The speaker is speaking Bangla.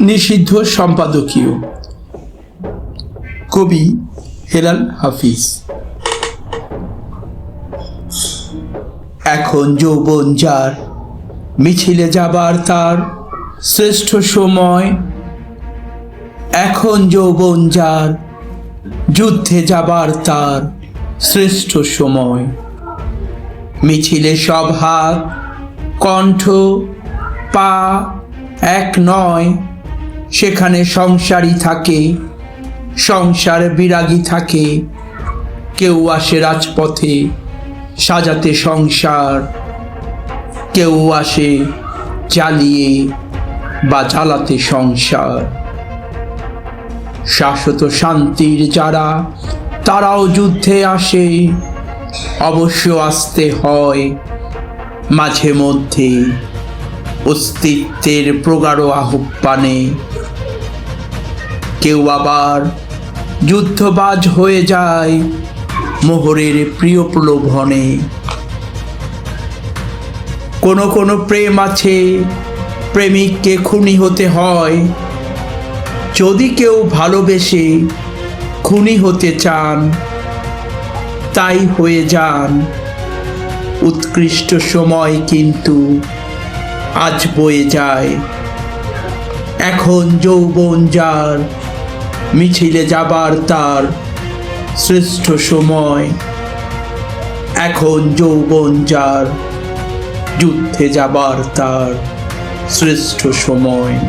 নিষিদ্ধ সম্পাদকীয়। কবি হেলাল হাফিজ। এখন যৌবন যার, মিছিলে যাবার তার শ্রেষ্ঠ সময়। এখন যৌবন যার, যুদ্ধে যাবার তার শ্রেষ্ঠ সময়। মিছিলে সব হাত, কণ্ঠ, পা এক নয়। সেখানে সংসারী থাকে, সংসার বিরাগী থাকে। কেউ আসে রাজপথে সাজাতে সংসার, কেউ আসে জ্বালিয়ে বা জ্বালাতে সংসার। শাশ্বত শান্তির যারা, তারাও যুদ্ধে আসে। অবশ্য আসতে হয় মাঝে মধ্যে অস্তিত্বের প্রগাঢ় আহ্বানে। কেউ আবার যুদ্ধবাজ হয়ে যায় মোহরের প্রিয় প্রলোভনে। কোনো কোনো প্রেম আছে, প্রেমিককে খুনি হতে হয়। যদি কেউ ভালোবেসে খুনি হতে চান, তাই হয়ে যান। উৎকৃষ্ট সময় কিন্তু আজ বয়ে যায়। এখন যৌবন যার, মিছিলে যাবার তার শ্রেষ্ঠ সময়। এখন যৌবন যার, যুদ্ধে যাবার তার শ্রেষ্ঠ সময়।